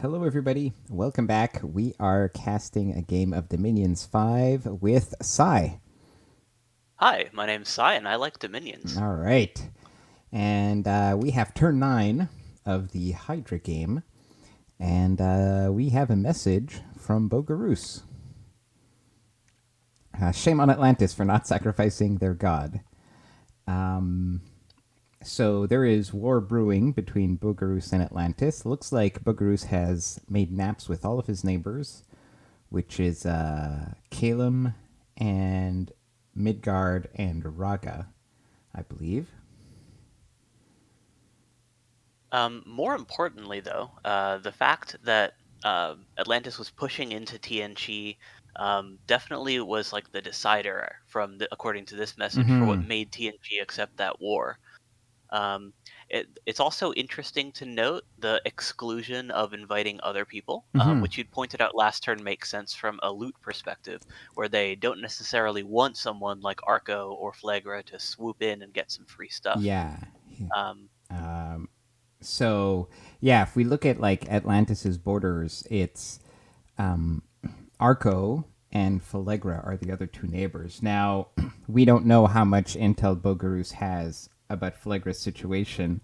Hello, everybody. Welcome back. We are casting a game of Dominions 5 with Sy. Hi, my name's Sy, and I like Dominions. All right. And we have turn 9 of the Hydra game. And we have a message from Bogarus. Shame on Atlantis for not sacrificing their god. So there is war brewing between Bogarus and Atlantis. Looks like Bogarus has made naps with all of his neighbors, which is Kalem and Midgard and Raga, I believe. More importantly, though, the fact that Atlantis was pushing into TNG definitely was like the decider according to this message, for what Mm-hmm. made TNG accept that war. It's also interesting to note the exclusion of inviting other people, Mm-hmm. which you'd pointed out last turn makes sense from a loot perspective, where they don't necessarily want someone like Arco or Flagra to swoop in and get some free stuff. Yeah. Um, Um, so yeah, if we look at like Atlantis's borders, it's um, Arco and Falegra are the other two neighbors. Now, we don't know how much intel Bogarus has about Falegra's situation.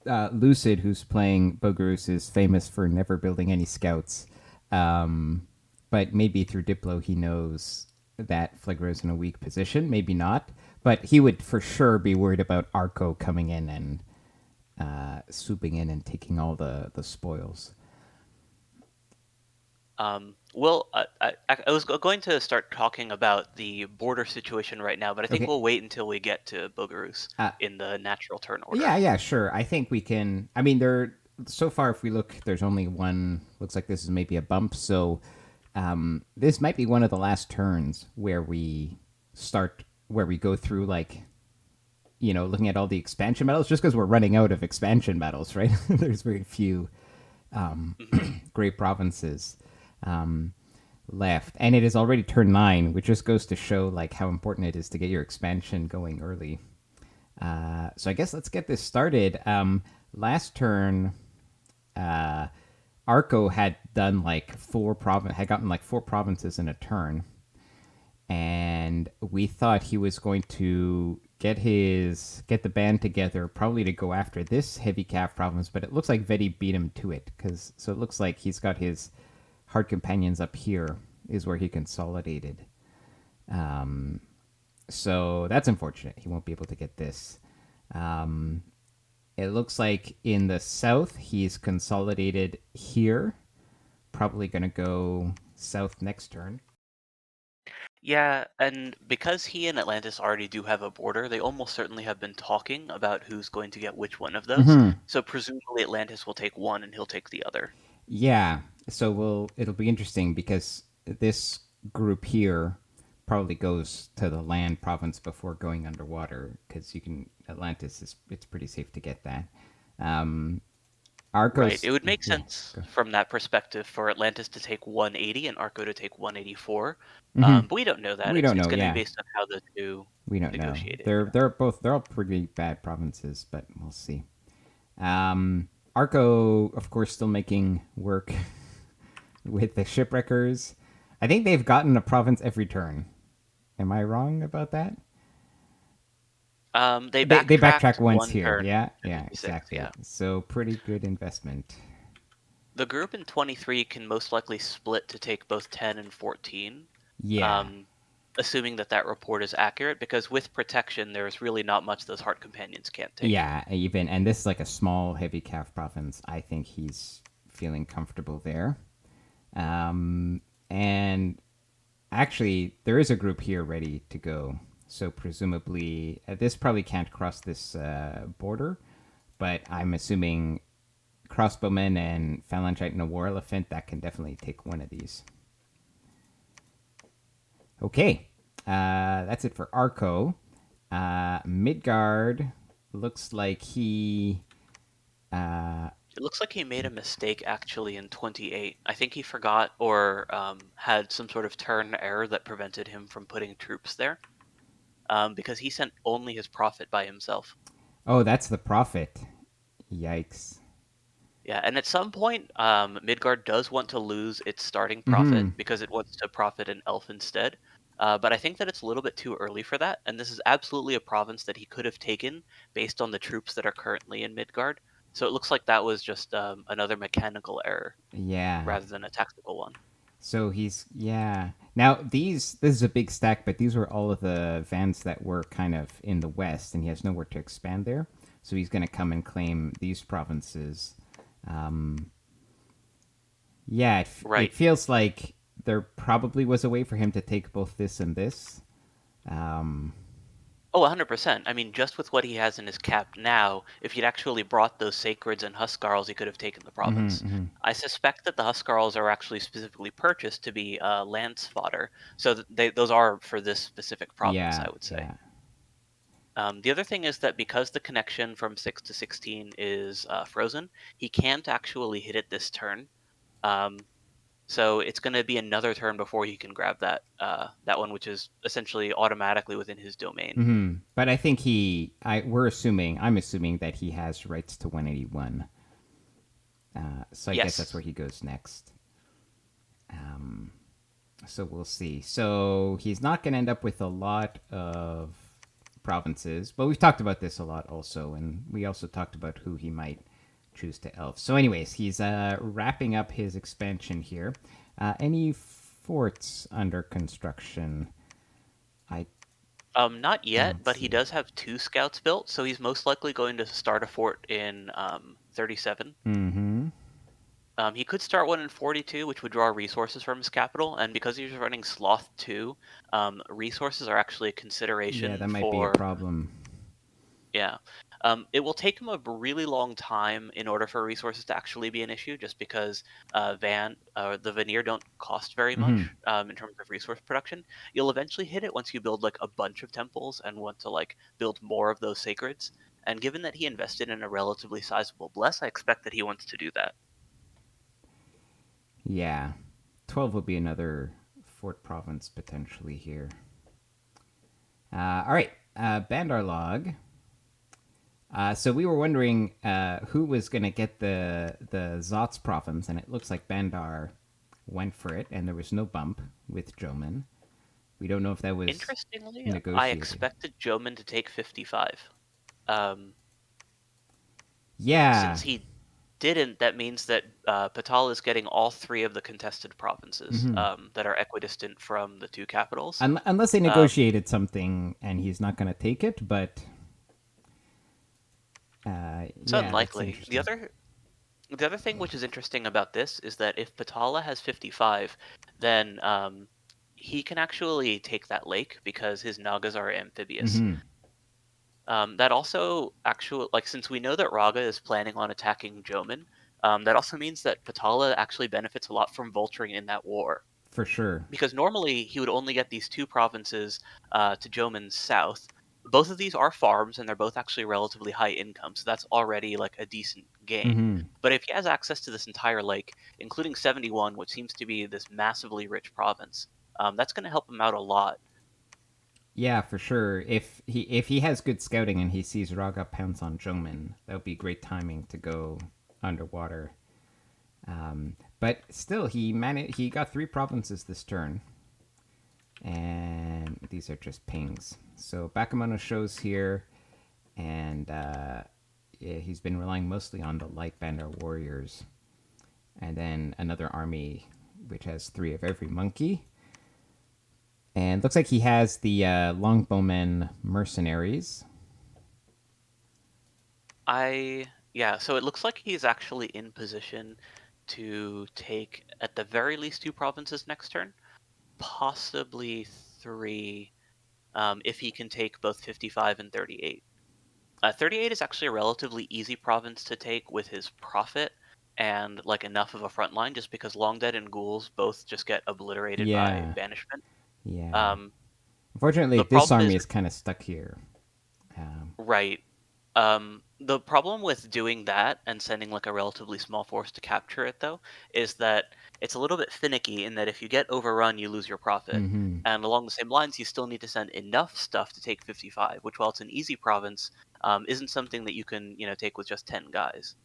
Lucid, who's playing Bogarus, is famous for never building any scouts. Um, but maybe through Diplo, he knows that Flegra is in a weak position. Maybe not. But he would for sure be worried about Arco coming in and swooping in and taking all the spoils. I was going to start talking about the border situation right now, but I think Okay. we'll wait until we get to Bogarus Uh, in the natural turn order. yeah, sure. I think we can. I mean, there. So far, if we look, there's only one. Looks like this is maybe a bump. So this might be one of the last turns where we start, where we go through like, looking at all the expansion battles, just because we're running out of expansion battles, right? There's very few Hmm. great provinces left, and it is already turn 9, which just goes to show like how important it is to get your expansion going early. So I guess let's get this started. Last turn, Arco had done like had gotten like 4 provinces in a turn, and we thought he was going to get the band together, probably to go after this heavy calf province. But it looks like Vedi beat him to it, so it looks like he's got his hard companions up here is where he consolidated. So that's unfortunate. He won't be able to get this. Um, it looks like in the south he's consolidated here. Probably going to go south next turn. Yeah, and because he and Atlantis already do have a border, they almost certainly have been talking about who's going to get which one of those. Mm-hmm. So presumably Atlantis will take one and he'll take the other. Yeah. So it'll be interesting because this group here probably goes to the land province before going underwater, because you can Atlantis is it's pretty safe to get that. Um, Right. Arcos, It would make yeah. sense from that perspective for Atlantis to take 180 and Arco to take 184. Mm-hmm. But we don't know that. We It's don't it's know. going to be Yeah, based on how the two we don't know. negotiate it. They're all pretty bad provinces, but we'll see. Arco, of course, still making work with the shipwreckers. I think they've gotten a province every turn. Am I wrong about that? They They backtracked backtrack once one here. turn Yeah, in 56, exactly. yeah. So pretty good investment. The group in 23 can most likely split to take both 10 and 14, Yeah, um, assuming that that report is accurate, because with protection, there's really not much those Heart Companions can't take. yeah. Even and this is like a small heavy calf province. I think he's feeling comfortable there. And actually, there is a group here ready to go. So presumably, this probably can't cross this border, but I'm assuming crossbowmen and phalangite and a war elephant that can definitely take one of these. Okay, that's it for Arco. Midgard looks like he. It looks like he made a mistake actually in 28. I think he forgot or had some sort of turn error that prevented him from putting troops there, because he sent only his prophet by himself. Oh, that's the prophet. Yikes. Yeah, and at some point, Midgard does want to lose its starting profit Mm-hmm. because it wants to profit an elf instead. But I think that it's a little bit too early for that, and this is absolutely a province that he could have taken based on the troops that are currently in Midgard. So it looks like that was just another mechanical error Yeah. rather than a tactical one. So he's yeah. Now this is a big stack, but these were all of the vans that were kind of in the west, and he has nowhere to expand there. So he's going to come and claim these provinces. Um, yeah, it Right. feels like there probably was a way for him to take both this and this. Um, Oh, 100%. I mean, just with what he has in his cap now, if he'd actually brought those Sacreds and Huskarls, he could have taken the mhm, province. mhm. I suspect that the Huskarls are actually specifically purchased to be lance fodder, so that those are for this specific province, Yeah, I would say. yeah. The other thing is that because the connection from 6 to 16 is frozen, he can't actually hit it this turn. Um, so it's going to be another turn before he can grab that one, which is essentially automatically within his domain. But I think I'm assuming that he has rights to 181. So I guess that's Yes. where he goes next. Um, so we'll see. So he's not going to end up with a lot of provinces, but we've talked about this a lot also, and we also talked about who he might choose to elf. So, anyways, he's wrapping up his expansion here. Any forts under construction? I Not yet, don't but he see. does have two scouts built, so he's most likely going to start a fort in 37. Mm-hmm. He could start one in 42, which would draw resources from his capital, and because he's running Sloth 2, resources are actually a Yeah, consideration that might be a for, problem. yeah. It will take him a really long time in order for resources to actually be an issue, just because the veneer don't cost very much Mm-hmm. in terms of resource production. You'll eventually hit it once you build like a bunch of temples and want to like build more of those sacreds. And given that he invested in a relatively sizable bless, I expect that he wants to do that. Yeah, 12 would be another fort province potentially here. All right, Bandar log. So we were wondering who was going to get the Zotz province, and it looks like Bandar went for it, and there was no bump with Joman. We don't know if that was Interestingly, I negotiated. expected Joman to take 55. Um, Yeah. since he didn't, that means that Patal is getting all three of the contested provinces Hmm. that are equidistant from the two capitals. Unless they Um, negotiated something and he's not going to take it, but it's yeah, that's unlikely. interesting. The other thing which is interesting about this is that if Patala has 55, then he can actually take that lake because his Nagas are amphibious. Hmm. That also actually, like, since we know that Raga is planning on attacking Joman, that also means that Patala actually benefits a lot from vulturing in that war. For sure. Because normally he would only get these two provinces to Joman's south. Both of these are farms, and they're both actually relatively high income, so that's already like a decent gain. Hmm. But if he has access to this entire lake, including 71, which seems to be this massively rich province, that's going to help him out a lot. Yeah, for sure. If he has good scouting and he sees Raga pounce on Joman, that would be great timing to go underwater. But still, he got three provinces this turn, and these are just pings. So Bakemono shows here, and yeah, he's been relying mostly on the light bandar warriors, and then another army which has three of every monkey. And looks like he has the longbowmen mercenaries. Yeah, so it looks like he's actually in position to take at the very least two provinces next turn, possibly three, if he can take both 55 and 38. 38 is actually a relatively easy province to take with his profit and like enough of a front line, just because Long Dead and Ghouls both just get obliterated by Yeah, banishment. yeah. Um, Unfortunately, the this problem army is is kind of stuck here. right. The problem with doing that and sending like a relatively small force to capture it, though, is that it's a little bit finicky in that if you get overrun, you lose your profit. Mm-hmm. And along the same lines, you still need to send enough stuff to take 55, which, while it's an easy province, isn't something that you can take with just 10 guys.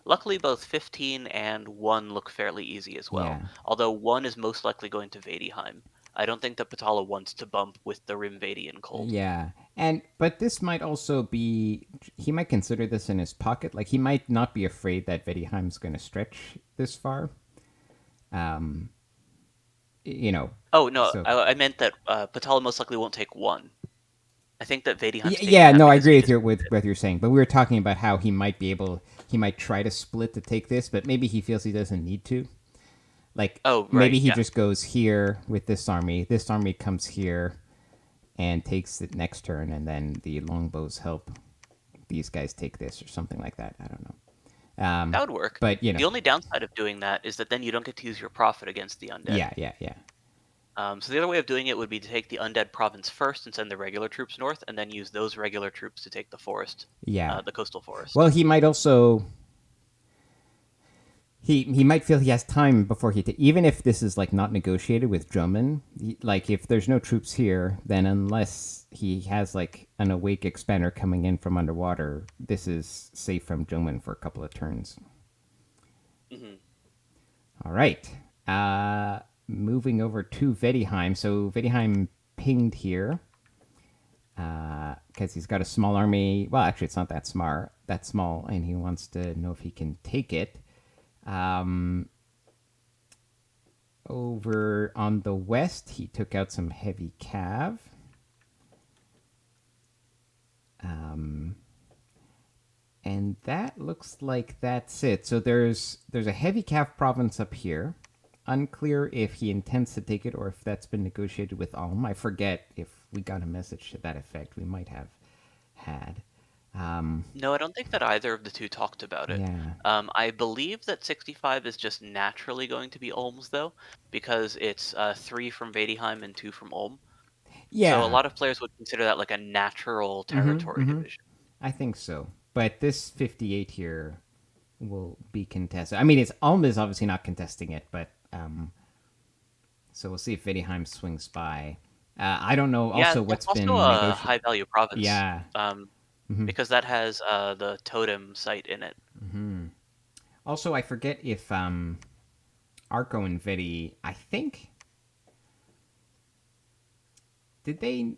Luckily, both 15 and 1 look fairly easy as well, Yeah. although 1 is most likely going to Vadiheim. I don't think that Patala wants to bump with the Rimvadian cold. Yeah. But this might also be, he might consider this in his pocket. Like, he might not be afraid that Vediheim's going to stretch this far. Um, you know, Oh, no, so I meant that Patala most likely won't take 1. I think that Vadiheim's taking yeah, that no, I because he agree with just... you with what you're saying. But we were talking about how he might try to split to take this, but maybe he feels he doesn't need to. Like, Oh, right, maybe he yeah. just goes here with this army. This army comes here and takes it next turn, and then the longbows help these guys take this or something like that. I don't know. That would work. But The only downside of doing that is that then you don't get to use your profit against the undead. yeah. So the other way of doing it would be to take the undead province first and send the regular troops north, and then use those regular troops to take the forest, Yeah. the coastal forest. Well, he might also he might feel he has time before even if this is like not negotiated with Drummond. Like if there's no troops here, then unless he has like an awake expander coming in from underwater, this is safe from Drummond for a couple of turns. Hmm. All right. Moving over to Vediheim. So Vediheim pinged here because he's got a small army. Well, actually, it's not that small, and he wants to know if he can take it. Over on the west, he took out some heavy cav. And that looks like that's it. So there's a heavy cav province up here. Unclear if he intends to take it or if that's been negotiated with Alm. I forget if we got a message to that effect. We might have had. No, I don't think that either of the two talked about it. Yeah. I believe that 65 is just naturally going to be Ulm's, though, because it's 3 from Vadiheim and 2 from Ulm. So a Yeah. lot of players would consider that like a natural territory division. I think so. But this 58 here will be contested. I mean, it's Alm is obviously not contesting it, but so we'll see if Vediheim swings by. I don't know Yeah, also that's what's also been a negotiated. high-value province, Yeah. because that has the totem site in it. Also, I forget if Arco and Vedi, I think, did they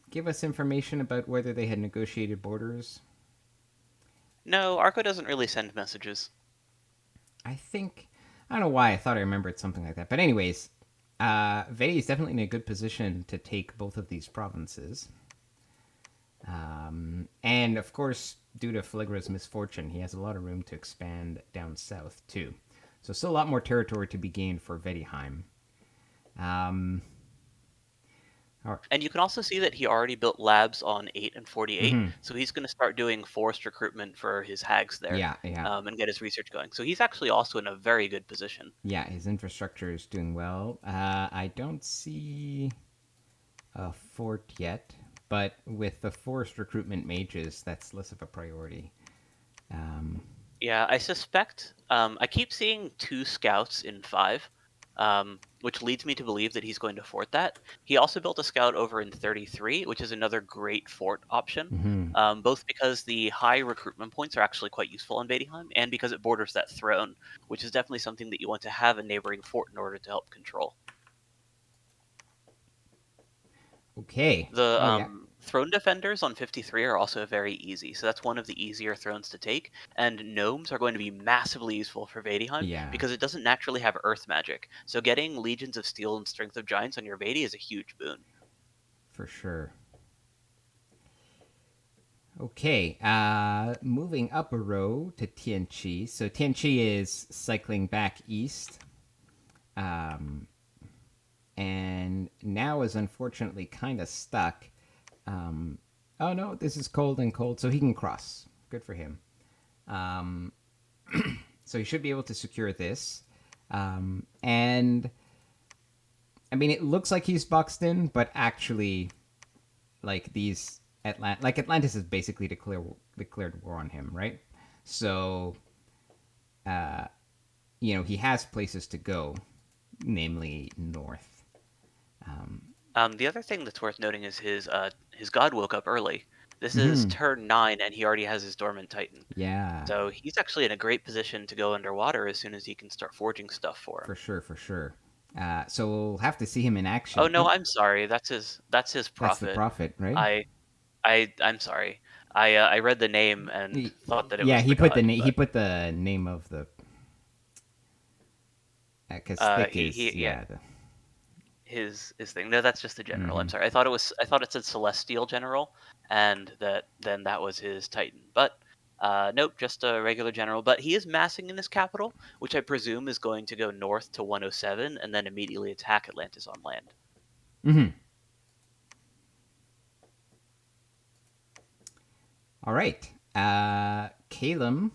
give us information about whether they had negotiated borders? No, Arco doesn't really send messages. I think, I don't know why I thought I remembered something like that. But anyways, Vedi is definitely in a good position to take both of these provinces. And of course, due to Faligra's misfortune, he has a lot of room to expand down south too. So still a lot more territory to be gained for Vediheim. Um, And you can also see that he already built labs on 8 and 48, so he's going to start doing forced recruitment for his hags there, yeah. and get his research going. So he's actually also in a very good position. Yeah, his infrastructure is doing well. I don't see a fort yet, but with the forced recruitment mages, that's less of a priority. Yeah, I suspect. I keep seeing 2 scouts in 5, which leads me to believe that he's going to fort that. He also built a scout over in 33, which is another great fort option, both because the high recruitment points are actually quite useful on Vadiheim, and because it borders that throne, which is definitely something that you want to have a neighboring fort in order to help control. Okay. The Oh yeah. throne defenders on 53 are also very easy, so that's one of the easier thrones to take. And gnomes are going to be massively useful for Vadiheim Yeah, because it doesn't naturally have earth magic. So getting legions of steel and strength of giants on your Vadi is a huge boon. for sure. Okay. Moving up a row to Tianqi. So Tianqi is cycling back east. And now is unfortunately kind of stuck. Oh no, this is cold and cold, so he can cross. Good for him. So he should be able to secure this. And I mean, it looks like he's boxed in, but actually, like Atlantis has basically declared war on him, right? So, he has places to go, namely north. The other thing that's worth noting is his god woke up early. This is Mm-hmm. turn 9, and he already has his Dormant Titan. Yeah, So he's actually in a great position to go underwater as soon as he can start forging stuff for for him. sure, for sure. So we'll have to see him in Oh action. no, Oh, I'm sorry. That's his that's the prophet. prophet, right? I'm sorry. I read the name and thought that it Yeah, was the god, he but put the name of the because thick is yeah, yeah. his thing. No, that's just the general. I'm Mm-hmm. sorry. I thought it said celestial general, and that was his titan. But nope, just a regular general. But he is massing in his capital, which I presume is going to go north to 107 and then immediately attack Atlantis on land. Mm-hmm. All right. Calum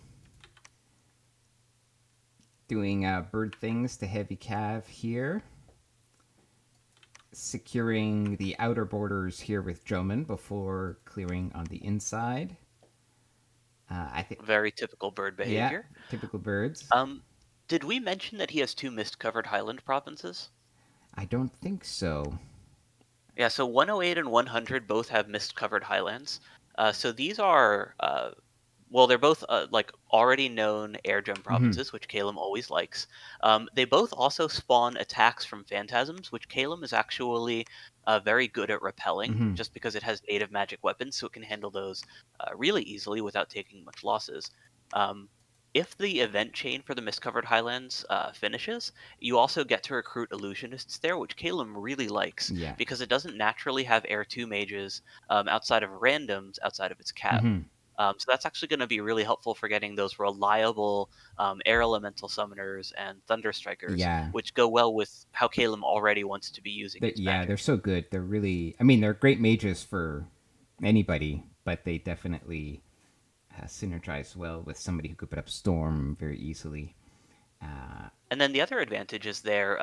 doing bird things to heavy cav here, securing the outer borders here with Joman before clearing on the inside. I think, Very typical bird yeah, behavior. typical birds. Um, did we mention that he has two mist-covered highland provinces? I don't think so. Yeah, so 108 and 100 both have mist-covered highlands. So these are, well, they're both like already known air gem Mm-hmm. provinces, which Calum always likes. They both also spawn attacks from phantasms, which Calum is actually very good at repelling, Mm-hmm. just because it has native magic weapons, so it can handle those really easily without taking much losses. Um, if the event chain for the mist-covered highlands finishes, you also get to recruit illusionists there, which Calum really likes Yeah. because it doesn't naturally have Air 2 mages outside of randoms outside of its cap. Mm-hmm. So that's actually going to be really helpful for getting those reliable air elemental summoners and thunder strikers, Yeah. which go well with how Calum already wants to be using his Yeah, they're magic. so good. They're really, I mean, they're great mages for anybody, but they definitely synergize well with somebody who could put up Storm very easily. Uh, And then the other advantage is their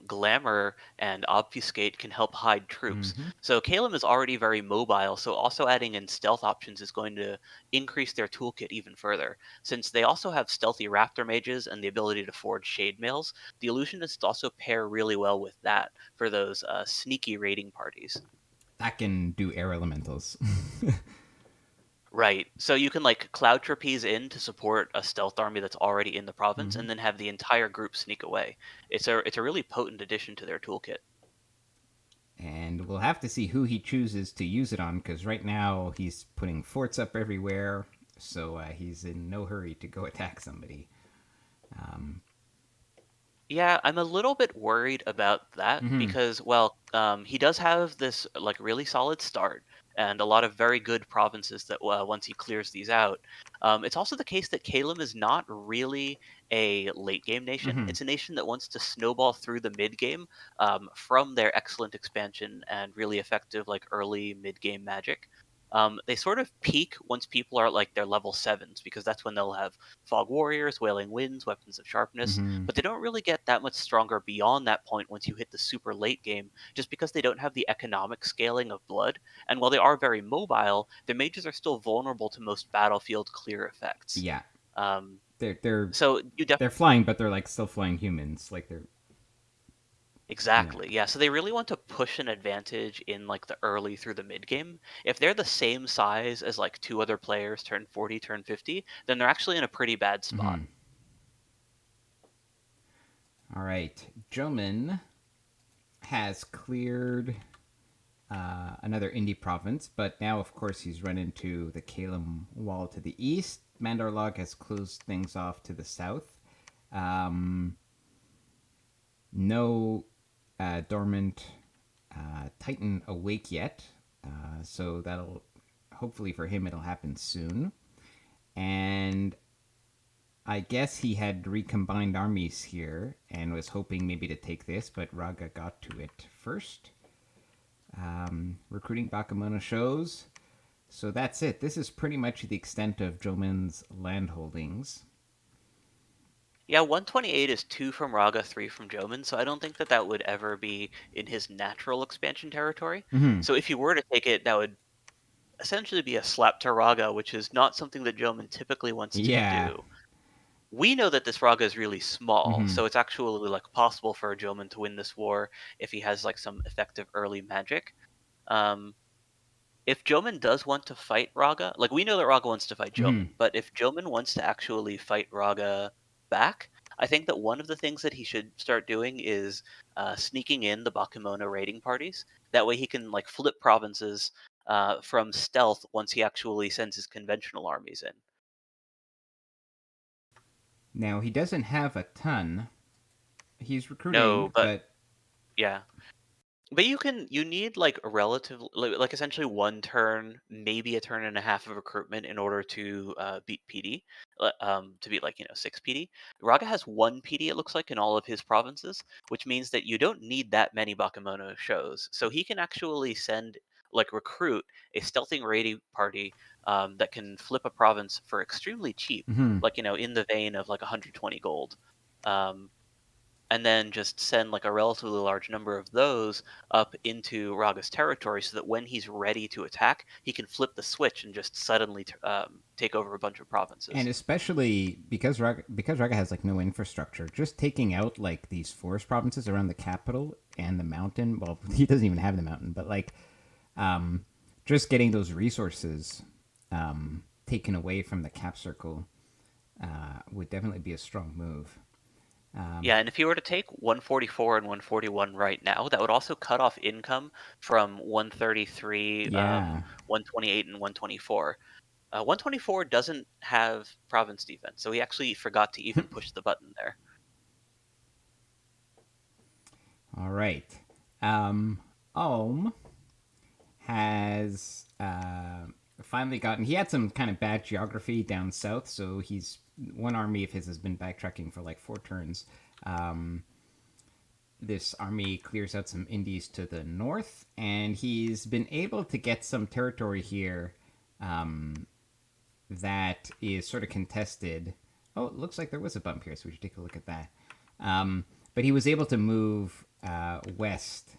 glamour and obfuscate can help hide troops. mm-hmm. So Calum is already very mobile, so also adding in stealth options is going to increase their toolkit even further. Since they also have stealthy raptor mages and the ability to forge shade mails, the illusionists also pair really well with that for those sneaky raiding parties. That can do air elementals. Right. So you can like cloud trapeze in to support a stealth army that's already in the province Mm-hmm. and then have the entire group sneak away. It's a really potent addition to their toolkit. And we'll have to see who he chooses to use it on because right now he's putting forts up everywhere, so he's in no hurry to go attack somebody. Um, Yeah, I'm a little bit worried about that mm-hmm. because, well, he does have this like really solid start and a lot of very good provinces that once he clears these out. It's also the case that Calum is not really a late game nation. Mm-hmm. It's a nation that wants to snowball through the mid game from their excellent expansion and really effective like early mid game magic. They sort of peak once people are at like their level sevens because that's when they'll have fog warriors, wailing winds, weapons of sharpness, Mm-hmm. but they don't really get that much stronger beyond that point once you hit the super late game, just because they don't have the economic scaling of blood. And while they are very mobile, their mages are still vulnerable to most battlefield clear effects. Yeah, Um, they're they're so you they're flying, but they're like still flying humans. Like they're yeah. exactly, yeah. So they really want to push an advantage in like the early through the mid game. If they're the same size as like two other players, turn 40, turn 50, then they're actually in a pretty bad spot. Mm-hmm. All right, Joman has cleared another indie province, but now, of course, he's run into the Kalem Wall to the east. Mandarlog has closed things off to the south. Um, no dormant Titan awake yet, so that'll hopefully for him it'll happen soon. And I guess he had recombined armies here and was hoping maybe to take this, but Raga got to it first. Recruiting Bakamona shows. So that's it. This is pretty much the extent of Joman's land holdings. Yeah, 128 is 2 from Raga, 3 from Joman, so I don't think that that would ever be in his natural expansion territory. Mm-hmm. So if you were to take it, that would essentially be a slap to Raga, which is not something that Joman typically wants to Yeah. do. We know that this Raga is really small, Mm-hmm. so it's actually like possible for a Joman to win this war if he has like some effective early magic. Um, if Jomin does want to fight Raga, like we know that Raga wants to fight Mhm. Jomin, but if Jomin wants to actually fight Raga back, I think that one of the things that he should start doing is sneaking in the Bakemono raiding parties. That way he can like flip provinces from stealth once he actually sends his conventional armies in. Now he doesn't have a ton. He's No, recruiting, but but yeah. But you need like a relative like essentially one turn, maybe a turn and a half of recruitment in order to beat PD, to beat like 6 PD. Raga has 1 PD it looks like in all of his provinces, which means that you don't need that many Bakemono shows. So he can actually recruit a stealthing raiding party that can flip a province for extremely cheap, mhm. like in the vein of like 120 gold. Um, and then just send like a relatively large number of those up into Raga's territory so that when he's ready to attack, he can flip the switch and just suddenly take over a bunch of And provinces. especially because Raga has like no infrastructure, just taking out like these forest provinces around the capital and the mountain. Well, he doesn't even have the mountain, but like um, just getting those resources taken away from the cap circle would definitely be a strong move. Yeah, and if he were to take 144 and 141 right now, that would also cut off income from 133, Yeah. 128, and 124. 124 doesn't have province defense, so he actually forgot to even push the button there. All right. Ulm has finally gotten. He had some kind of bad geography down south, so he's one army of his has been backtracking for like 4 turns. Um, this army clears out some Indies to the north, and he's been able to get some territory here that is sort of contested. Oh, it looks like there was a bump here, so we should take a look at that. But he was able to move west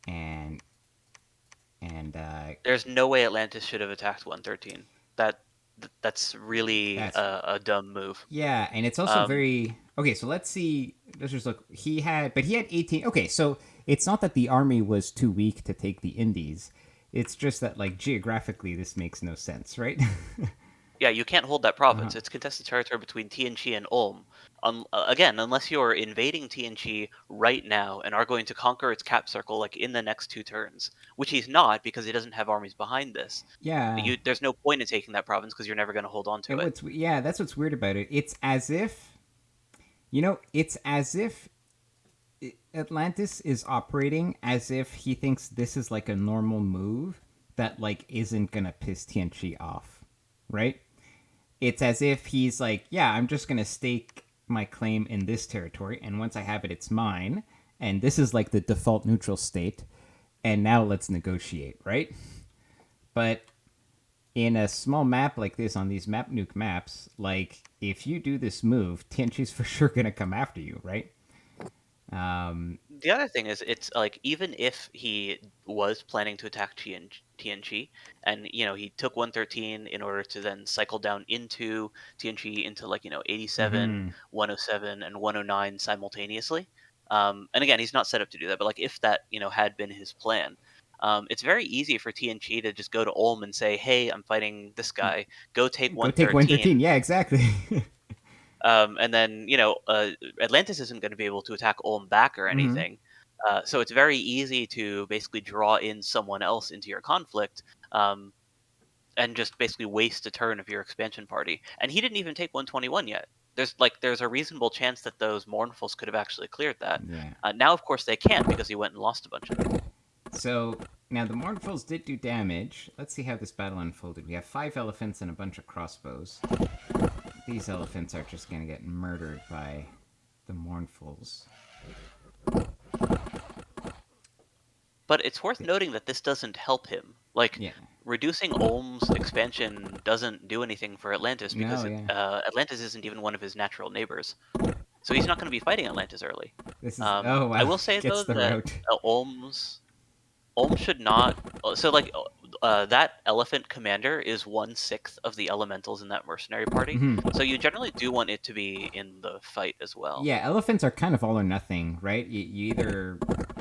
and There's no way Atlantis should have attacked 113. That's really that's a dumb move. yeah, and it's also Um, very okay. So let's see. Let's just look. He had 18. Okay, so it's not that the army was too weak to take the Indies. It's just that like geographically, this makes no sense, right? yeah, you can't hold that uh-huh. province. It's contested territory between Tianqi and Ulm. Again, unless you're invading Tianqi right now and are going to conquer its cap circle like in the next 2 turns, which he's not because he doesn't have armies behind this. Yeah, There's no point in taking that province because you're never going to hold on to and it. what's yeah, that's what's weird about it. It's as if it's as if Atlantis is operating as if he thinks this is like a normal move that like isn't gonna piss Tianchi off, right? It's as if he's like, yeah, I'm just gonna stake my claim in this territory, and once I have it, it's mine, and this is like the default neutral state, and now let's negotiate, right? But in a small map like this on these map nuke maps, like if you do this move, Tianchi's for sure gonna come after you, right? The other thing is, it's like even if he was planning to attack TNG, and he took 113 in order to then cycle down into TNG into 87, Mm-hmm. 107, and 109 simultaneously. And again, he's not set up to do that, but like if that had been his plan, it's very easy for TNG to just go to Ulm and say, "Hey, I'm fighting this guy. Go take Go take 113. 113." Yeah, exactly. And then Atlantis isn't going to be able to attack Ulm back or Mm-hmm. anything. So it's very easy to basically draw in someone else into your conflict, um, and just basically waste a turn of your expansion party. And he didn't even take 121 yet. There's a reasonable chance that those Mournfuls could have actually cleared that. Yeah. Now, of course, they can't because he went and lost a bunch of them. So now the Mournfuls did do damage. Let's see how this battle unfolded. We have 5 elephants and a bunch of crossbows. These elephants are just gonna get murdered by the Mournfuls. But it's worth noting that this doesn't help him. Like, Yeah. reducing Ulm's expansion doesn't do anything for Atlantis No. because Yeah. Atlantis isn't even one of his natural neighbors. So he's not going to be fighting Atlantis early. This is. Oh I wow. will say Gets though the that route. Ulm should not. So like that elephant commander is 1/6 of the elementals in that mercenary party. Mm-hmm. So you generally do want it to be in the fight as well. Yeah, elephants are kind of all or nothing, right? You either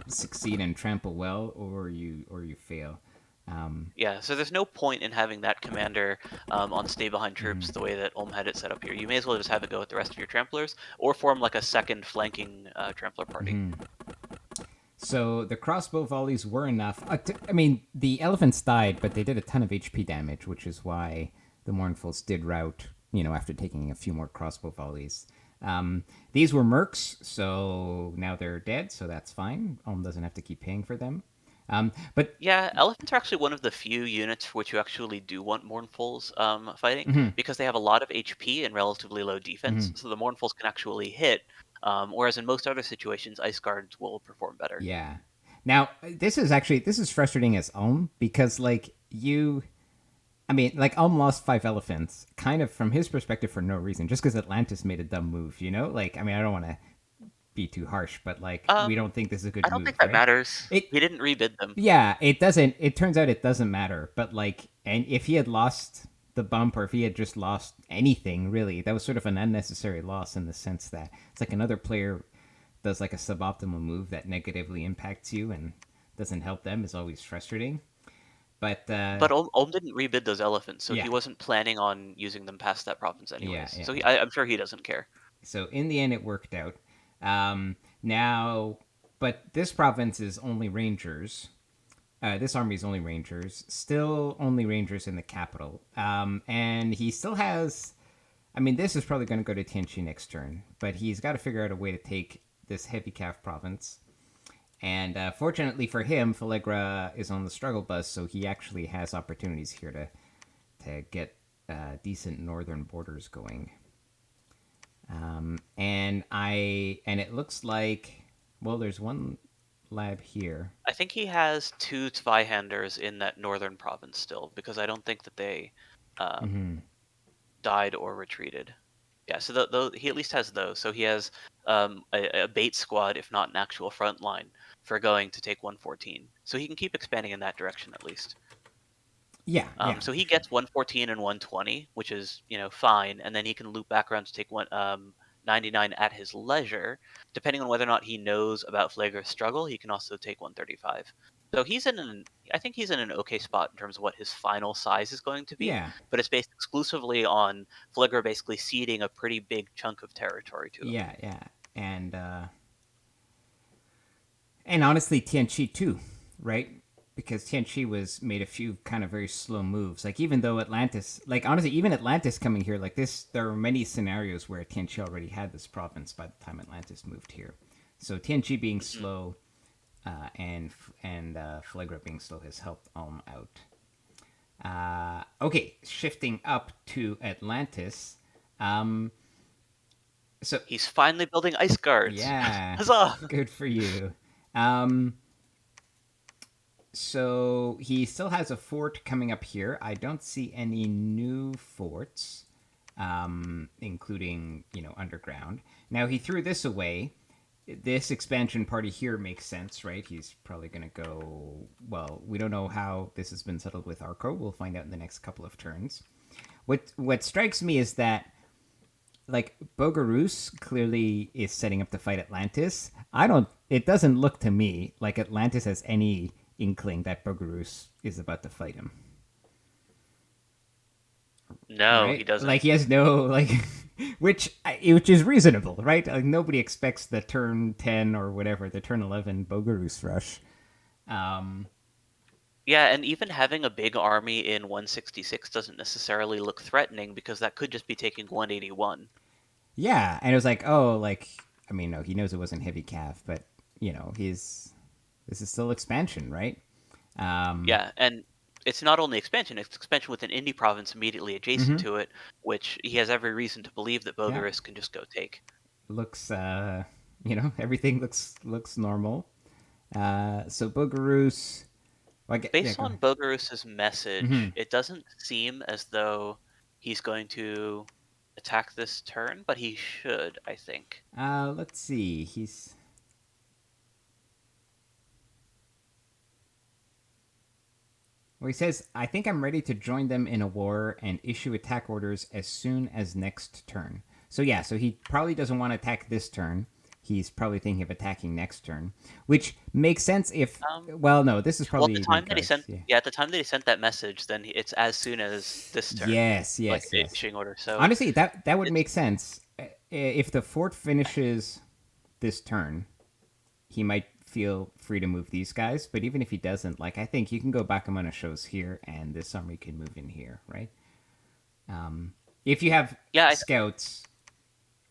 succeed and trample well, or you fail. Yeah, so there's no point in having that commander on stay behind troops the way that Ulm had it set up here. You may as well just have it go with the rest of your tramplers, or form like a second flanking trampler party. So the crossbow volleys were enough. I mean, the elephants died, but they did a ton of HP damage, which is why the Mournfuls did rout, after taking a few more crossbow volleys. These were mercs, so now they're dead, so that's fine. Ulm doesn't have to keep paying for them. But Yeah, elephants are actually one of the few units for which you actually do want Mournfuls fighting, because they have a lot of HP and relatively low defense, so the Mournfuls can actually hit, whereas in most other situations, Ice Guards will perform better. yeah. Now, this is frustrating as Ulm because, like Ulm lost 5 elephants, kind of from his perspective for no reason, just because Atlantis made a dumb move, Like, I don't want to be too harsh, but we Um, don't think this is a I good don't move, think that right? matters. It He didn't rebid them. Yeah, it doesn't. It turns out it doesn't matter. But and if he had lost the bump, or if he had just lost anything, really, that was sort of an unnecessary loss in the sense that it's like another player does like a suboptimal move that negatively impacts you and doesn't help them is always frustrating. But But Ulm didn't rebid those elephants, so yeah, he wasn't planning on using them past that province yeah, anyways. yeah. So I'm sure he doesn't care. So in the end, it worked out. Now, but this province is only rangers. This army is only rangers. Still only rangers in the capital. And he still has. This is probably going to go to Tianchi next turn, but he's got to figure out a way to take this heavy calf province. And fortunately for him, Falegra is on the struggle bus, so he actually has opportunities here to get decent northern borders going. And it looks like, well, there's one lab here. I think he has 2 Zweihanders in that northern province still, because I don't think that they died or retreated. Yeah, so he at least has those. So he has a bait squad, if not an actual front line, for going to take 114. So he can keep expanding in that direction at least. Yeah, yeah, So for he sure. gets 114 and 120, which is fine, and then he can loop back around to take 99 at his leisure. Depending on whether or not he knows about Flagra's struggle, he can also take 135. So I think he's in an okay spot in terms of what his final size is going to be, Yeah, but it's based exclusively on Flagra basically ceding a pretty big chunk of territory to him. yeah, yeah. And honestly, Tianchi too, right? Because Tianchi was made a few kind of very slow moves. Like even though Atlantis, like honestly, even Atlantis coming here, like this, there are many scenarios where Tianchi already had this province by the time Atlantis moved here. So Tianchi being Mhm. slow, and Flagra being slow has helped Ulm out. Okay, shifting up to Atlantis. Um, so He's finally building ice guards. yeah, Huzzah! good for you. Um, so he still has a fort coming up here. I don't see any new forts, including underground. Now he threw this away. This expansion party here makes sense, right? He's probably going to go. Well, we don't know how this has been settled with Arco. We'll find out in the next couple of turns. What strikes me is that like Bogarus clearly is setting up to fight Atlantis. I don't. It doesn't look to me like Atlantis has any inkling that Bogarus is about to fight him. No, he Right? doesn't. Like he has no like, which is reasonable, right? Like nobody expects the turn 10 or whatever, the turn 11 Bogarus rush. Um, Yeah, and even having a big army in 166 doesn't necessarily look threatening because that could just be taking 181. yeah, and it was like, oh, like no, he knows it wasn't heavy calf, but he's this is still expansion, right? Um, Yeah, and it's not only expansion, it's expansion with an indie province immediately adjacent mm-hmm. to it, which he has every reason to believe that Yeah, Bogarus can just go take. looks everything looks normal. So Bogarus, well, yeah, Based go on ahead. Bogarus's message, Mm-hmm. it doesn't seem as though he's going to attack this turn, but he should, I think. Let's see. He says, I think I'm ready to join them in a war and issue attack orders as soon as next turn. So, yeah, so he probably doesn't want to attack this turn. he's probably thinking of attacking next turn, which makes sense if. Um, Well, no, this is well, at the probably time that he Midgard's. sent, Yeah. yeah, at the time that he sent that message, then it's as soon as this turn, Yes, like yes, yes. issuing order. So Honestly, that would it's make sense. If the fort finishes this turn, he might feel free to move these guys. But even if he doesn't, like I think you can go Bakamana shows here, and this army can move in here, right? If you have yeah, scouts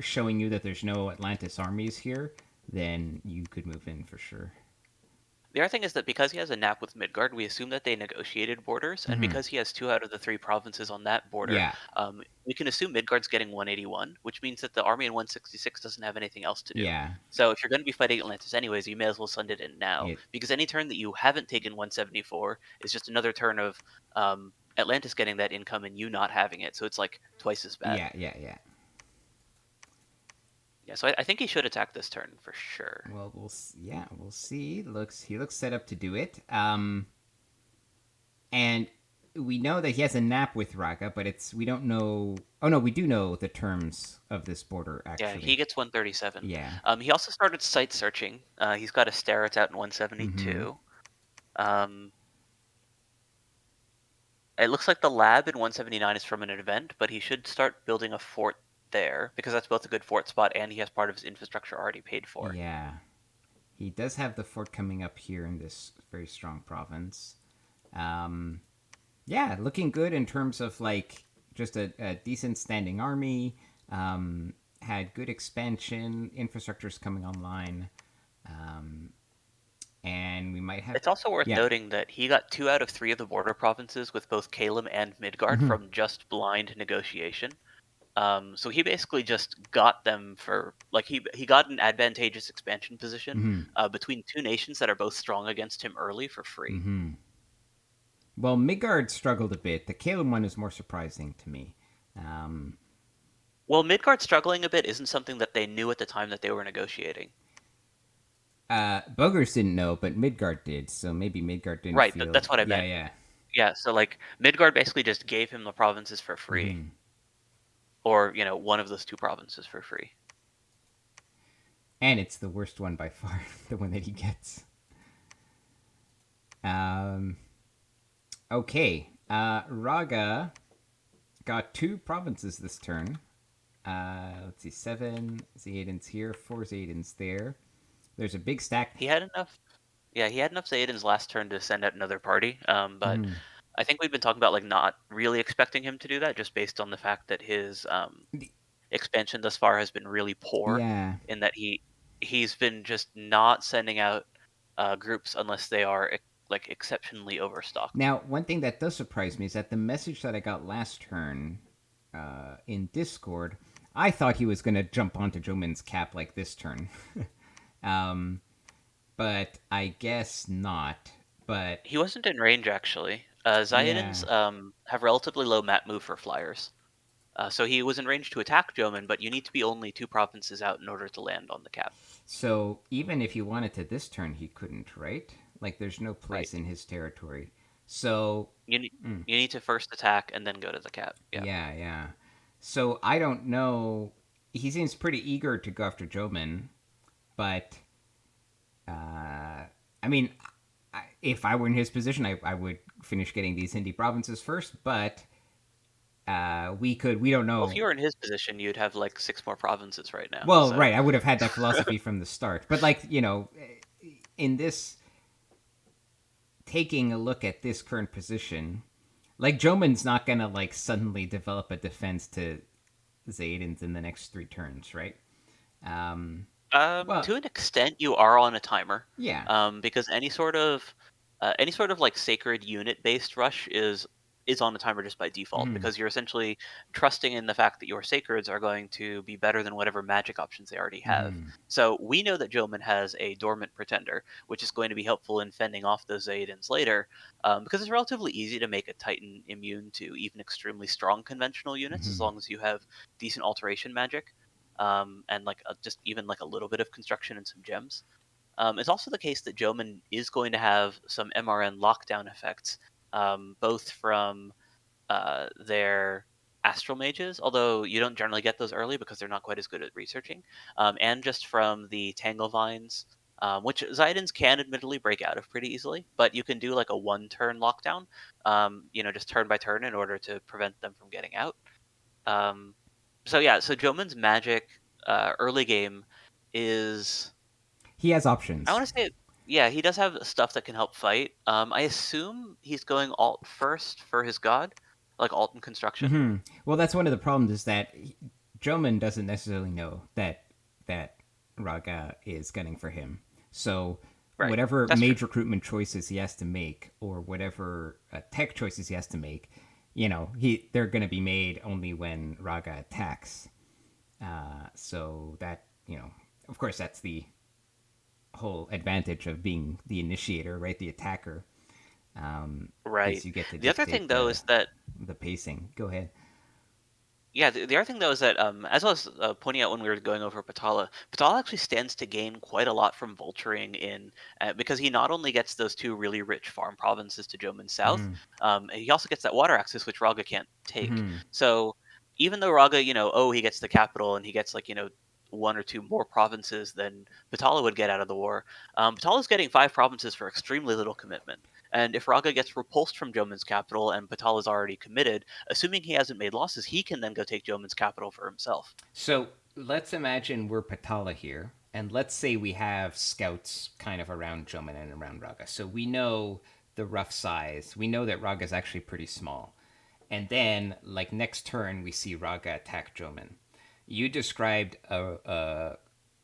showing you that there's no Atlantis armies here, then you could move in for sure. the other thing is that because he has a nap with Midgard, we assume that they negotiated borders, and because he has 2 out of the 3 provinces on that border, Yeah, we can assume Midgard's getting 181, which means that the army in 166 doesn't have anything else to do. yeah. So if you're going to be fighting Atlantis anyways, you may as well send it in now, It. because any turn that you haven't taken 174 is just another turn of Atlantis getting that income and you not having it. So it's like twice as bad. Yeah, yeah, yeah. Yeah, so I think he should attack this turn for sure. Well, we'll see. He looks set up to do it. And we know that he has a nap with Raga, but we don't know. Oh no, we do know the terms of this border Yeah, actually. he gets 137. Yeah. He also started site searching. He's got a Starets out in 172. Um, it looks like the lab in 179 is from an event, but he should start building a fort there because that's both a good fort spot and he has part of his infrastructure already paid for. Yeah. He does have the fort coming up here in this very strong province. Um, yeah, looking good in terms of like just a decent standing army. Had good expansion, infrastructure's coming online, and we might have. It's also worth Yeah, noting that he got 2 out of 3 of the border provinces with both Kalem and Midgard from just blind negotiation. So he basically just got them for like he got an advantageous expansion position between 2 nations that are both strong against him early for free. well, Midgard struggled a bit. The Caleb one is more surprising to me. Um, Well, Midgard struggling a bit isn't something that they knew at the time that they were negotiating. Bogers didn't know, but Midgard did, so maybe Midgard didn't Right, feel. that's what I Yeah, meant. yeah. Yeah, so like Midgard basically just gave him the provinces for free, or one of those 2 provinces for free. And it's the worst one by far, the one that he gets. Okay. Raga got 2 provinces this turn. Let's see, 7 Zaydens here, 4 Zaydens there. There's a big stack. He had enough. Yeah, he had enough Zaydens last turn to send out another party. But I think we've been talking about like not really expecting him to do that, just based on the fact that his expansion thus far has been really poor. Yeah. In that he's been just not sending out groups unless they are like exceptionally overstocked. Now, one thing that does surprise me is that the message that I got last turn in Discord, I thought he was going to jump onto Jomin's cap like this turn. But I guess not. But He wasn't in range actually. Zaydens have relatively low map move for flyers. So he was in range to attack Jomin, but you need to be only 2 provinces out in order to land on the cap. So even if he wanted to this turn, he couldn't, right? Like there's no place Right. in his territory. So You need to first attack and then go to the cap. Yeah. yeah. So I don't know. He seems pretty eager to go after Jomin, but I mean, if I were in his position, I would finish getting these Hindi provinces first. But we don't know. Well, if you were in his position, you'd have like 6 more provinces right now. Well, so. right, I would have had that philosophy from the start. But like in this, taking a look at this current position, like Jomin's not gonna like suddenly develop a defense to Zaydens in the next 3 turns, right? Well, To an extent, you are on a timer. yeah. Because any sort of like sacred unit based rush is on a timer just by default because you're essentially trusting in the fact that your sacreds are going to be better than whatever magic options they already have. So we know that Jomin has a dormant pretender, which is going to be helpful in fending off those Zaydens later, because it's relatively easy to make a Titan immune to even extremely strong conventional units as long as you have decent alteration magic. And like just even like a little bit of construction and some gems. It's also the case that Jomin is going to have some MRN lockdown effects, both from their astral mages, although you don't generally get those early because they're not quite as good at researching, and just from the tangle vines, which Zidans can admittedly break out of pretty easily, but you can do like a one-turn lockdown, just turn by turn in order to prevent them from getting out. Um, so yeah, so Joman's magic early game is, He has I options. want to say, yeah, he does have stuff that can help fight. I assume he's going alt first for his god, like alt and construction. Well, that's one of the problems is that Joman doesn't necessarily know that Raga is gunning for him. So Right, whatever that's true. major recruitment choices he has to make, or whatever tech choices he has to make, they're going to be made only when Raga attacks. So that of course, that's the whole advantage of being the initiator, right? The attacker, Right. is you get to The other thing dictate though is that the pacing. Go ahead. Yeah, the other thing though is that, as I was pointing out when we were going over Patala, Patala actually stands to gain quite a lot from vulturing in, because he not only gets those two really rich farm provinces to Joman South, he also gets that water access which Raga can't take. So even though Raga, he gets the capital and he gets like one or two more provinces than Patala would get out of the war, Patala's getting 5 provinces for extremely little commitment. And if Raga gets repulsed from Joman's capital and Patala's already committed, assuming he hasn't made losses, he can then go take Joman's capital for himself. So let's imagine we're Patala here, and let's say we have scouts kind of around Joman and around Raga. So we know the rough size. We know that Raga is actually pretty small. And then, like next turn, we see Raga attack Joman. You described a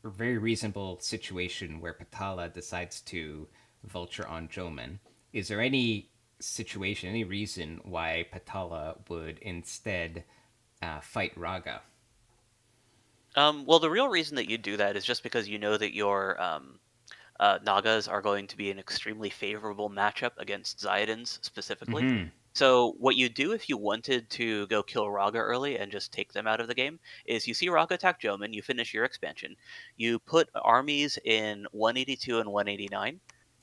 very reasonable situation where Patala decides to vulture on Joman. Is there any situation, any reason why Patala would instead fight Raga? Well, the real reason that you do that is just because you know that your Nagas are going to be an extremely favorable matchup against Zayadins specifically. So what you do if you wanted to go kill Raga early and just take them out of the game is you see Raga attack Joman, you finish your expansion, you put armies in 182 and 189,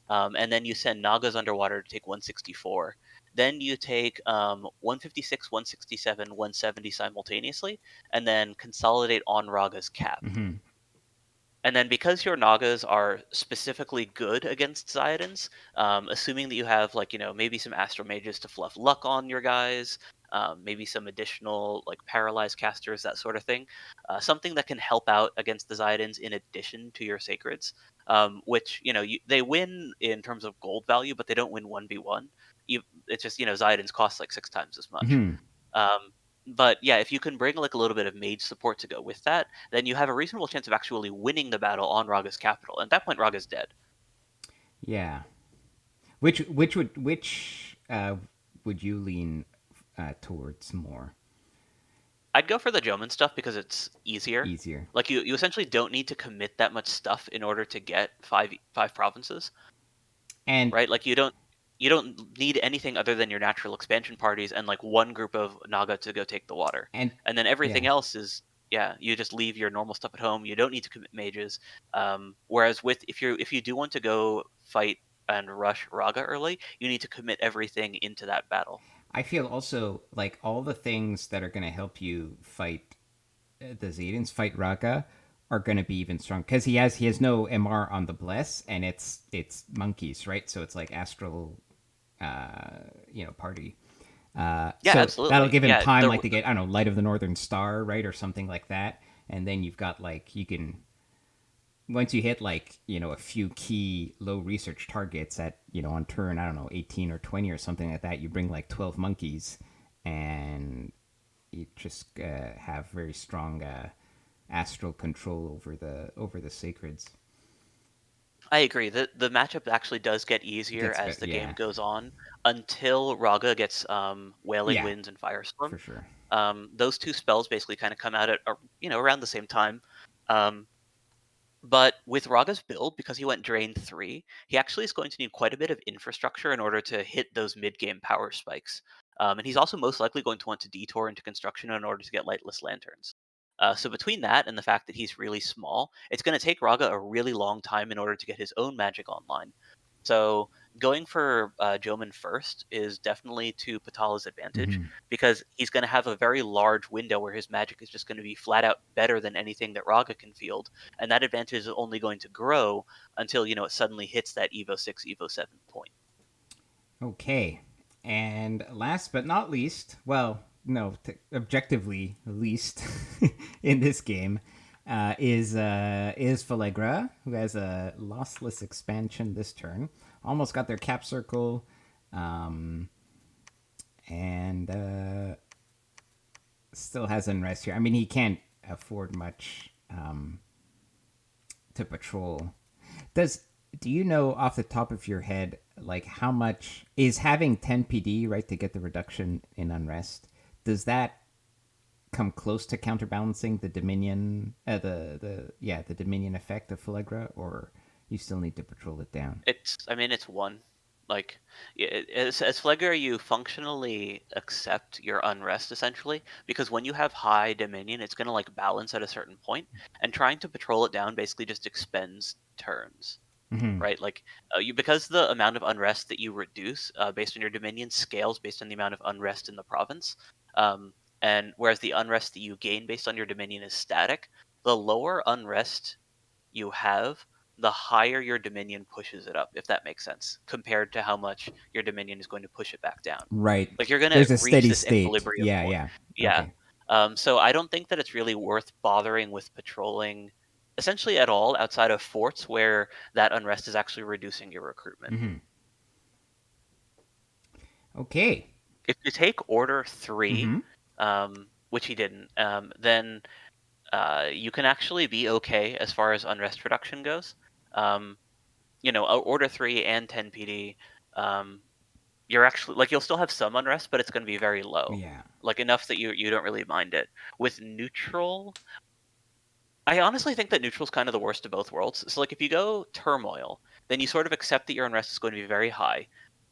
and then you send Nagas underwater to take 164. Then you take 156, 167, 170 simultaneously, and then consolidate on Raga's cap. And then because your Nagas are specifically good against Zayadins, assuming that you have like, maybe some Astro Mages to fluff luck on your guys, maybe some additional like paralyzed casters, that sort of thing, something that can help out against the Zayadins in addition to your Sacreds, which, they win in terms of gold value, but they don't win 1v1. It's just, Zayadins cost like 6 times as much. Um, but yeah, if you can bring like a little bit of mage support to go with that, then you have a reasonable chance of actually winning the battle on Raga's capital. And at that point, Raga's dead. Yeah. Which would you lean towards more? I'd go for the Joman stuff because it's easier. Easier. Like you essentially don't need to commit that much stuff in order to get five provinces, And right? Like you don't need anything other than your natural expansion parties and like one group of Naga to go take the water. and And then everything yeah, else is, yeah, you just leave your normal stuff at home. You don't need to commit mages. Whereas with if you do want to go fight and rush Raga early, you need to commit everything into that battle. I feel also like all the things that are going to help you fight the Zayden's fight Raga are going to be even strong because he has no MR on the bless and it's monkeys, right? So it's like astral party. Yeah, So that'll absolutely. give him Yeah, time, like to get, I don't know, Light of the Northern Star, right, or something like that. And then you've got like you can, once you hit like a few key low research targets at on turn, I don't know, 18 or 20 or something like that, you bring like 12 monkeys, and you just have very strong astral control over the sacreds. I agree. The matchup actually does get easier Gets as better, the game yeah, goes on until Raga gets Wailing yeah, Winds and Firestorm. for sure. Those two spells basically kind of come out at around the same time. Um, but with Raga's build, because he went Drain 3, he actually is going to need quite a bit of infrastructure in order to hit those mid-game power spikes. And he's also most likely going to want to detour into construction in order to get Lightless Lanterns. So between that and the fact that he's really small, it's going to take Raga a really long time in order to get his own magic online. So going for Joman first is definitely to Patala's advantage, Mm-hmm. because he's going to have a very large window where his magic is just going to be flat out better than anything that Raga can field, and that advantage is only going to grow until it suddenly hits that Evo 6, Evo 7 point. Okay. And last but not least, well, no, objectively least in this game, is Falegra, who has a lossless expansion this turn. Almost got their cap circle, and still has unrest here. I mean, he can't afford much to patrol. Do you know off the top of your head, like, how much is having 10 PD, right, to get the reduction in unrest? Does that come close to counterbalancing the Dominion, the Dominion effect of Falegra, or you still need to patrol it down? It's one. Like, as Flegger, you functionally accept your unrest, essentially, because when you have high Dominion, it's going to, like, balance at a certain point, and trying to patrol it down basically just expends turns. Mm-hmm. Right? Like, because the amount of unrest that you reduce based on your Dominion scales based on the amount of unrest in the province, um, and whereas the unrest that you gain based on your Dominion is static, the lower unrest you have, the higher your Dominion pushes it up, if that makes sense, compared to how much your Dominion is going to push it back down. Right. Like, you're going to There's a reach steady this state. equilibrium Yeah, point. yeah. Yeah. Okay. So I don't think that it's really worth bothering with patrolling essentially at all outside of forts where that unrest is actually reducing your recruitment. Mm-hmm. Okay. If you take Order 3, Mm-hmm. which he didn't, then you can actually be okay as far as unrest reduction goes. Order 3 and 10 PD, you're actually, like, you'll still have some unrest, but it's going to be very low. Yeah. Like, enough that you don't really mind it. With neutral, I honestly think that neutral's kind of the worst of both worlds. So, like, if you go turmoil, then you sort of accept that your unrest is going to be very high.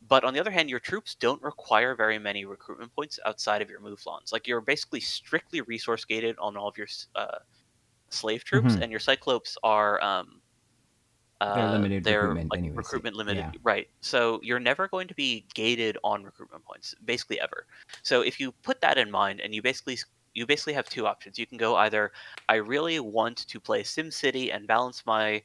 But on the other hand, your troops don't require very many recruitment points outside of your mouflons. Like, you're basically strictly resource gated on all of your slave troops, Mm-hmm. and your cyclopes are They're limited they're recruitment like anyways. recruitment limited, Yeah. right? So you're never going to be gated on recruitment points, basically ever. So if you put that in mind, and you basically have two options. You can go either, I really want to play SimCity and balance my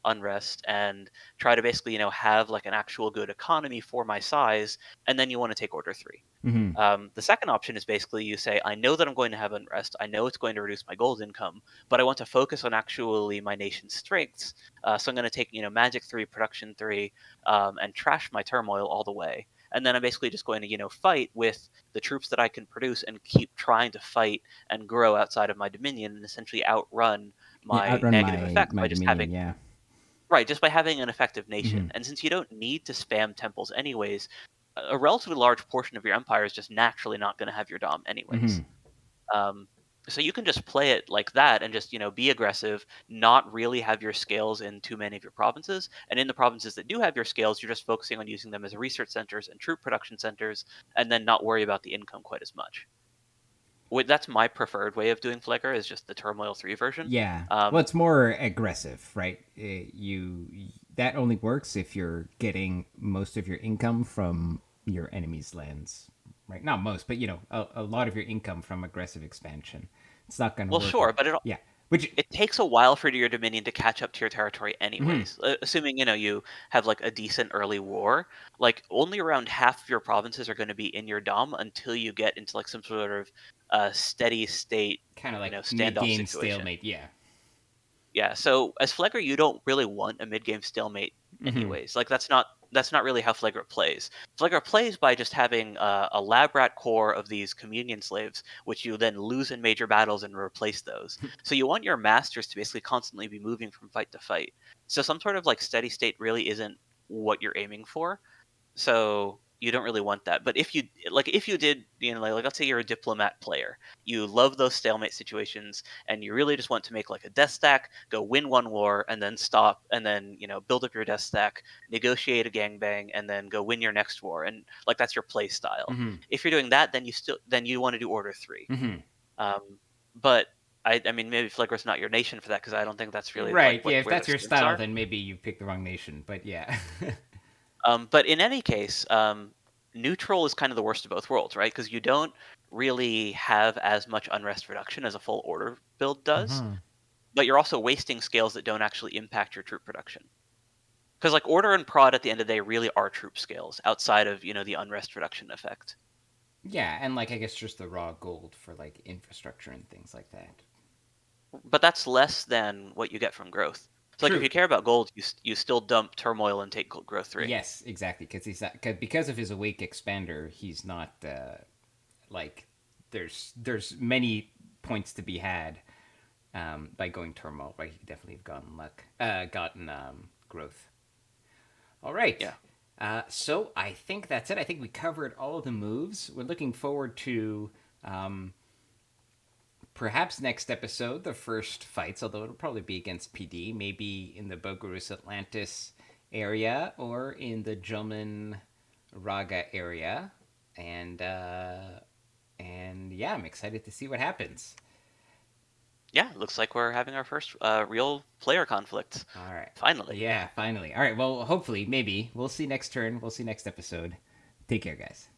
unrest and try to basically have like an actual good economy for my size, and then you want to take Order 3. Mm-hmm. The second option is basically you say, I know that I'm going to have unrest. I know it's going to reduce my gold income, but I want to focus on actually my nation's strengths. So I'm going to take, Magic 3, Production 3, and trash my turmoil all the way. And then I'm basically just going to, fight with the troops that I can produce and keep trying to fight and grow outside of my dominion and essentially outrun Yeah. my Outrun negative my effects my by just Dominion. having Yeah. right, just by having an effective Mm-hmm. nation. And since you don't need to spam temples anyways, a relatively large portion of your empire is just naturally not going to have your dom Mm-hmm. anyways. Um, so you can just play it like that and just be aggressive, not really have your scales in too many of your provinces, and in the provinces that do have your scales, you're just focusing on using them as research centers and troop production centers, and then not worry about the income quite as much. That's my preferred way of doing Flickr, is just the Turmoil 3 version. Yeah. Well, Um, it's more aggressive, right? That only works if you're getting most of your income from your enemy's lands, right? Not most, but a lot of your income from aggressive expansion. It's not going to well, work. sure, but Yeah. Which. it takes a while for your dominion to catch up to your territory Mhm. anyways, assuming you have like a decent early war. Like, only around half of your provinces are going to be in your dom until you get into like some sort of steady state Kind of like standoff mid-game situation. stalemate. Yeah. Yeah, so as Flegger, you don't really want a mid-game stalemate Hmm. anyways. Like, that's not really how Flegger plays. Flegger plays by just having a lab rat core of these communion slaves, which you then lose in major battles and replace those. So you want your masters to basically constantly be moving from fight to fight. So some sort of like steady state really isn't what you're aiming for. So you don't really want that. But if you did, like let's say you're a diplomat player, you love those stalemate situations, and you really just want to make like a death stack, go win one war, and then stop, and then build up your death stack, negotiate a gangbang, and then go win your next war, and like that's your play style. Hmm. If you're doing that, then you want to do Order 3. Hmm. But I mean, maybe Flickr's not your nation for that, because I don't think that's really like Right. what Yeah. If where their that's your strengths style, are. then maybe you picked the wrong nation. But yeah. But in any case, neutral is kind of the worst of both worlds, right? Because you don't really have as much unrest reduction as a full order build does, Mm-hmm. but you're also wasting scales that don't actually impact your troop production. Because like order and prod at the end of the day really are troop scales outside of the unrest reduction effect. Yeah, and like I guess just the raw gold for like infrastructure and things like that. But that's less than what you get from growth. So like if True. you care about gold, you still dump turmoil and take growth 3. Yes, exactly. Because because of his awake expander, he's not like there's many points to be had by going turmoil. Right, he could definitely have gotten growth. All right. Yeah. So I think that's it. I think we covered all of the moves. We're looking forward to um, perhaps next episode, the first fights, although it'll probably be against PD, maybe in the Bogarus Atlantis area or in the Juman Raga area. And yeah, I'm excited to see what happens. Yeah, looks like we're having our first real player conflict. All right. Finally. Yeah, finally. All right. Well, hopefully, maybe we'll see next turn. We'll see next episode. Take care, guys.